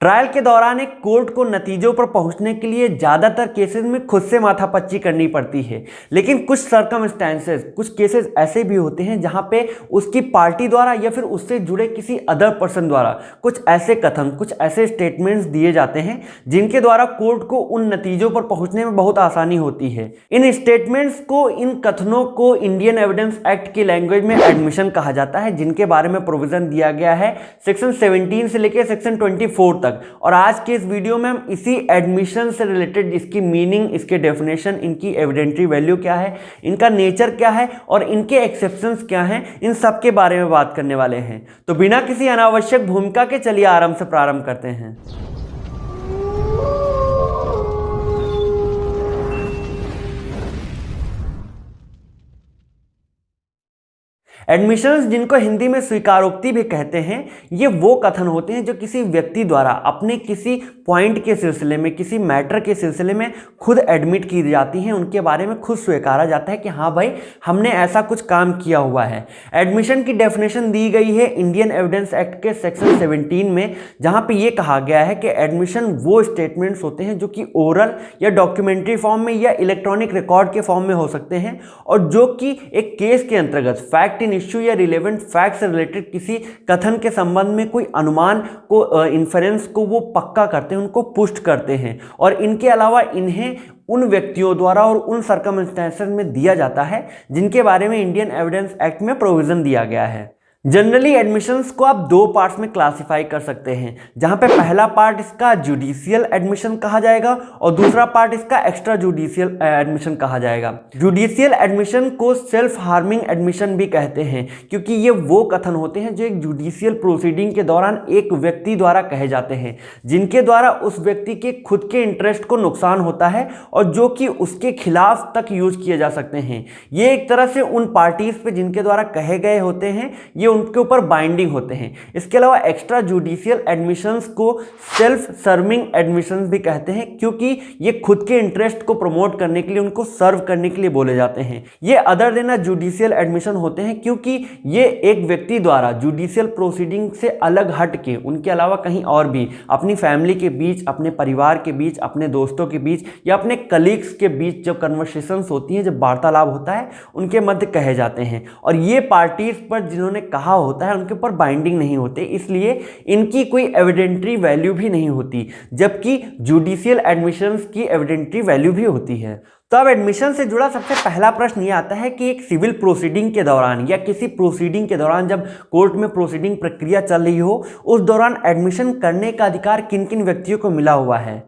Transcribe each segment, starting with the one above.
Trial के दौरान एक कोर्ट को नतीजों पर पहुंचने के लिए ज़्यादातर केसेस में खुद से माथापच्ची करनी पड़ती है, लेकिन कुछ सर्कमस्टेंसेस, कुछ केसेस ऐसे भी होते हैं जहां पे उसकी पार्टी द्वारा या फिर उससे जुड़े किसी अदर पर्सन द्वारा कुछ ऐसे कथन, कुछ ऐसे स्टेटमेंट्स दिए जाते हैं जिनके द्वारा कोर्ट को उन नतीजों पर पहुंचने में बहुत आसानी होती है। इन स्टेटमेंट्स को, इन कथनों को इंडियन एविडेंस एक्ट की लैंग्वेज में एडमिशन कहा जाता है, जिनके बारे में प्रोविजन दिया गया है सेक्शन 17 से लेकर सेक्शन 24 तक। और आज के इस वीडियो में हम इसी एडमिशन से रिलेटेड इसकी मीनिंग, इसके डेफिनेशन, इनकी एविडेंटरी वैल्यू क्या है, इनका नेचर क्या है और इनके एक्सेप्शंस क्या हैं, इन सब के बारे में बात करने वाले हैं। तो बिना किसी अनावश्यक भूमिका के चलिए आराम से प्रारंभ करते हैं। एडमिशंस, जिनको हिंदी में स्वीकारोक्ति भी कहते हैं, ये वो कथन होते हैं जो किसी व्यक्ति द्वारा अपने किसी पॉइंट के सिलसिले में, किसी मैटर के सिलसिले में खुद एडमिट की जाती हैं, उनके बारे में खुद स्वीकारा जाता है कि हाँ भाई हमने ऐसा कुछ काम किया हुआ है। एडमिशन की डेफिनेशन दी गई है इंडियन एविडेंस एक्ट के सेक्शन 17 में, जहाँ पे ये कहा गया है कि एडमिशन वो स्टेटमेंट्स होते हैं जो कि ओरल या डॉक्यूमेंट्री फॉर्म में या इलेक्ट्रॉनिक रिकॉर्ड के फॉर्म में हो सकते हैं और जो कि एक केस के अंतर्गत फैक्ट इश्यू या रिलेवेंट फैक्ट से रिलेटेड किसी कथन के संबंध में कोई अनुमान को, इन्फरेंस को वो पक्का करते हैं, उनको पुष्ट करते हैं। और इनके अलावा इन्हें उन व्यक्तियों द्वारा और उन सर्कमस्टेंसेस में दिया जाता है जिनके बारे में इंडियन एविडेंस एक्ट में प्रोविजन दिया गया है। जनरली एडमिशंस को आप दो पार्ट्स में क्लासिफाई कर सकते हैं, जहां पे पहला पार्ट इसका जुडिशियल एडमिशन कहा जाएगा और दूसरा पार्ट इसका एक्स्ट्रा जुडिशियल एडमिशन कहा जाएगा। जुडिशियल एडमिशन को सेल्फ हार्मिंग एडमिशन भी कहते हैं, क्योंकि ये वो कथन होते हैं जो एक जुडिशियल प्रोसीडिंग के दौरान एक व्यक्ति द्वारा कहे जाते हैं, जिनके द्वारा उस व्यक्ति के खुद के इंटरेस्ट को नुकसान होता है और जो कि उसके खिलाफ तक यूज किए जा सकते हैं। ये एक तरह से उन पार्टीज पे जिनके द्वारा कहे गए होते हैं, ये उनके ऊपर बाइंडिंग होते हैं। इसके अलावा एक्स्ट्रा जुडिशियल एडमिशंस को सेल्फ सर्विंग एडमिशंस भी कहते हैं, क्योंकि ये खुद के इंटरेस्ट को प्रमोट करने के लिए, उनको सर्व करने के लिए बोले जाते हैं। ये अदर देन जुडिशियल एडमिशन होते हैं, क्योंकि ये एक व्यक्ति द्वारा जुडिशियल प्रोसीडिंग से अलग हट के, उनके अलावा कहीं और भी अपनी फैमिली के बीच, अपने परिवार के बीच, अपने दोस्तों के बीच या अपने कलीग्स के बीच जब कन्वर्सेशंस होती हैं, जब वार्तालाप होता है, उनके मध्य कहे जाते हैं। और ये पार्टीज पर जिन्होंने कहा होता है उनके ऊपर बाइंडिंग नहीं होते, इसलिए इनकी कोई एविडेंटरी वैल्यू भी नहीं होती, जबकि जुडिशियल एडमिशंस की एविडेंटरी वैल्यू भी होती है। तो अब एडमिशन से जुड़ा सबसे पहला प्रश्न ये आता है कि एक सिविल प्रोसीडिंग के दौरान या किसी प्रोसीडिंग के दौरान, जब कोर्ट में प्रोसीडिंग प्रक्रिया चल रही हो, उस दौरान एडमिशन करने का अधिकार किन किन व्यक्तियों को मिला हुआ है।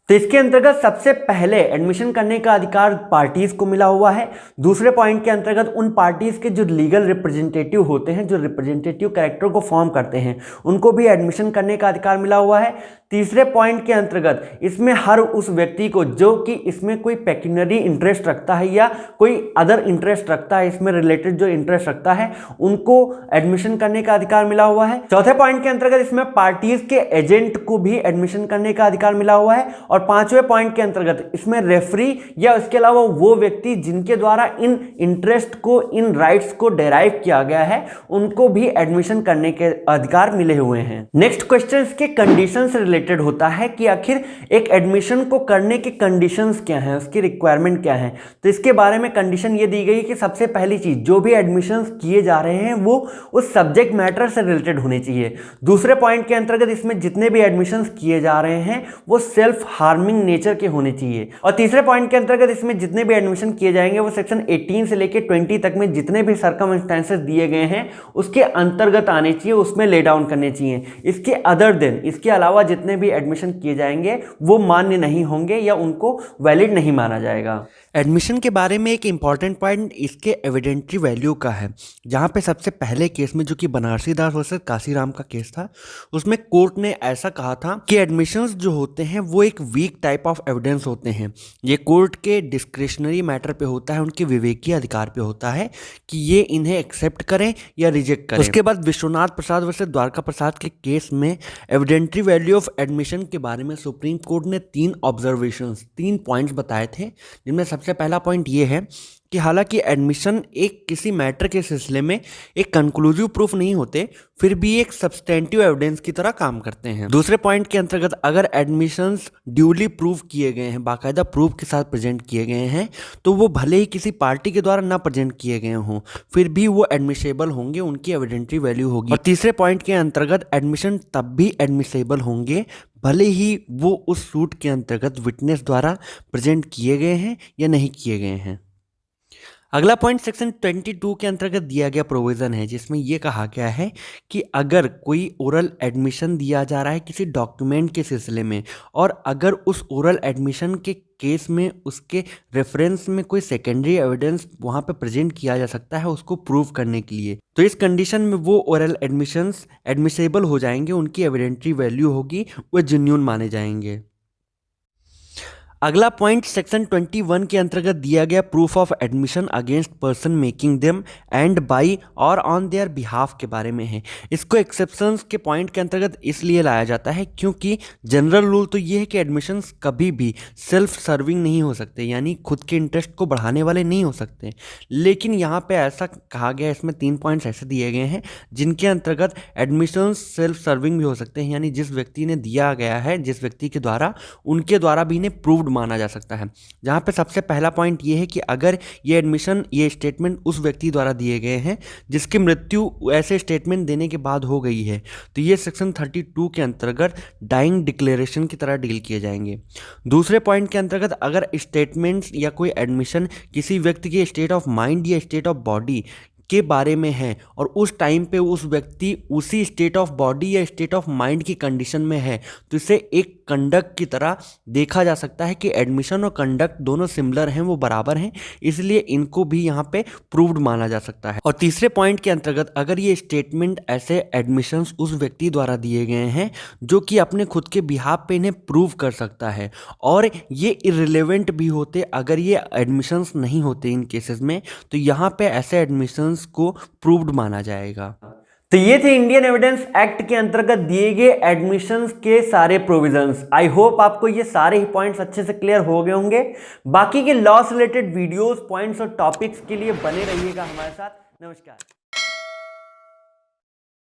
तो इसके अंतर्गत सबसे पहले एडमिशन करने का अधिकार पार्टीज को मिला हुआ है। दूसरे पॉइंट के अंतर्गत उन पार्टीज के जो लीगल रिप्रेजेंटेटिव होते हैं, जो रिप्रेजेंटेटिव कैरेक्टर को फॉर्म करते हैं, उनको भी एडमिशन करने का अधिकार मिला हुआ है। तीसरे पॉइंट के अंतर्गत इसमें हर उस व्यक्ति को जो कि इसमें कोई पेक्यूनरी इंटरेस्ट रखता है या कोई अदर इंटरेस्ट रखता है, इसमें रिलेटेड जो इंटरेस्ट रखता है, उनको एडमिशन करने का अधिकार मिला हुआ है। चौथे पॉइंट के अंतर्गत इसमें पार्टीज के एजेंट को भी एडमिशन करने का अधिकार मिला हुआ है। और पांचवें पॉइंट के अंतर्गत इसमें रेफरी या उसके अलावा वो व्यक्ति जिनके द्वारा इन इंटरेस्ट को, इन राइट्स को डेराइव किया गया है, उनको भी एडमिशन करने के अधिकार मिले हुए हैं। नेक्स्ट क्वेश्चन इसके कंडीशन से रिलेटेड होता है कि आखिर एक एडमिशन को करने के कंडीशंस क्या हैं, उसकी रिक्वायरमेंट क्या है। तो इसके बारे में कंडीशन ये दी गई कि सबसे पहली चीज, जो भी एडमिशंस किए जा रहे हैं वो उस सब्जेक्ट मैटर से रिलेटेड होने चाहिए। दूसरे पॉइंट के अंतर्गत इसमें जितने भी एडमिशंस किए जा रहे हैं वो सेल्फ हार्मिंग नेचर के होने चाहिए। और तीसरे पॉइंट के अंतर्गत इसमें जितने भी एडमिशन किए जाएंगे वो सेक्शन 18 से लेकर 20 तक में जितने भी सर्कमस्टेंसेस दिए गए हैं उसके अंतर्गत आने चाहिए, उसमें ले डाउन करने चाहिए। इसके अदर देन, इसके अलावा जितने भी एडमिशन किए जाएंगे वो मान्य नहीं होंगे या उनको वैलिड नहीं माना जाएगा। एडमिशन के बारे में एक इंपॉर्टेंट पॉइंट इसके एविडेंटरी वैल्यू का है, जहाँ पे सबसे पहले केस में, जो कि बनारसी दास वर्सेस काशीराम का केस था, उसमें कोर्ट ने ऐसा कहा था कि एडमिशंस जो होते हैं वो एक वीक टाइप ऑफ एविडेंस होते हैं। ये कोर्ट के डिस्क्रिशनरी मैटर पे होता है, उनके विवेकीय अधिकार पे होता है कि ये इन्हें एक्सेप्ट करें या रिजेक्ट करें। उसके बाद विश्वनाथ प्रसाद वर्सेस द्वारका प्रसाद के केस में एविडेंटरी वैल्यू ऑफ एडमिशन के बारे में सुप्रीम कोर्ट ने 3 ऑब्जर्वेशंस, 3 पॉइंट्स बताए थे, जिनमें सबसे पहला पॉइंट ये है कि हालांकि एडमिशन एक किसी मैटर के सिलसिले में एक कंक्लूसिव प्रूफ नहीं होते, फिर भी एक सब्सटेंटिव एविडेंस की तरह काम करते हैं। दूसरे पॉइंट के अंतर्गत अगर एडमिशंस ड्यूली प्रूव किए गए हैं, बाकायदा प्रूफ के साथ प्रेजेंट किए गए हैं, तो वो भले ही किसी पार्टी के द्वारा ना प्रेजेंट किए गए हों, फिर भी वो एडमिसेबल होंगे, उनकी एविडेंटरी वैल्यू होगी। और तीसरे पॉइंट के अंतर्गत एडमिशन तब भी एडमिसेबल होंगे भले ही वो उस सूट के अंतर्गत विटनेस द्वारा प्रेजेंट किए गए हैं या नहीं किए गए हैं। अगला पॉइंट सेक्शन 22 के अंतर्गत दिया गया प्रोविज़न है, जिसमें यह कहा गया है कि अगर कोई ओरल एडमिशन दिया जा रहा है किसी डॉक्यूमेंट के सिलसिले में, और अगर उस ओरल एडमिशन के केस में उसके रेफरेंस में कोई सेकेंडरी एविडेंस वहाँ पे प्रेजेंट किया जा सकता है उसको प्रूव करने के लिए, तो इस कंडीशन में वो ओरल एडमिशंस एडमिसेबल हो जाएंगे, उनकी एविडेंटरी वैल्यू होगी, वो जेन्युइन माने जाएंगे। अगला पॉइंट सेक्शन 21 के अंतर्गत दिया गया proof of admission against person making them and by और ऑन देयर बिहाफ के बारे में है। इसको एक्सेप्शंस के पॉइंट के अंतर्गत इसलिए लाया जाता है क्योंकि जनरल रूल तो ये है कि एडमिशंस कभी भी सेल्फ सर्विंग नहीं हो सकते, यानी खुद के इंटरेस्ट को बढ़ाने वाले नहीं हो सकते। लेकिन यहाँ पे ऐसा कहा गया, इसमें 3 पॉइंट्स ऐसे दिए गए हैं जिनके अंतर्गत एडमिशंस सेल्फ सर्विंग भी हो सकते हैं, यानी जिस व्यक्ति ने दिया गया है, जिस व्यक्ति के द्वारा, उनके द्वारा भी इन्हें प्रूव्ड माना जा सकता है। जहां पे सबसे पहला पॉइंट ये है कि अगर ये एडमिशन, ये स्टेटमेंट उस व्यक्ति द्वारा दिए गए हैं जिसकी मृत्यु ऐसे स्टेटमेंट देने के बाद हो गई है, तो ये सेक्शन 32 के अंतर्गत डाइंग डिक्लेरेशन की तरह डील किए जाएंगे। दूसरे पॉइंट के अंतर्गत अगर स्टेटमेंट्स या कोई एडमिशन किसी व्यक्ति के स्टेट ऑफ माइंड या स्टेट ऑफ बॉडी के बारे में है और उस टाइम पे उस व्यक्ति उसी स्टेट ऑफ बॉडी या स्टेट ऑफ माइंड की कंडीशन में है, तो इसे एक कंडक्ट की तरह देखा जा सकता है कि एडमिशन और कंडक्ट दोनों सिमिलर हैं, वो बराबर हैं, इसलिए इनको भी यहाँ पे प्रूव्ड माना जा सकता है। और तीसरे पॉइंट के अंतर्गत अगर ये स्टेटमेंट ऐसे एडमिशंस उस व्यक्ति द्वारा दिए गए हैं जो कि अपने खुद के बिहाफ पे इन्हें प्रूव कर सकता है और ये इररिलेवेंट भी होते अगर ये एडमिशंस नहीं होते इन केसेस में, तो यहाँ पे ऐसे एडमिशंस को प्रूव्ड माना जाएगा। तो ये थे इंडियन एविडेंस एक्ट के अंतर्गत दिए गए एडमिशंस के सारे प्रोविजंस। आई होप आपको ये सारे ही पॉइंट्स अच्छे से क्लियर हो गए होंगे। बाकी के लॉ से रिलेटेड वीडियोस, पॉइंट्स और टॉपिक्स के लिए बने रहिएगा हमारे साथ। नमस्कार।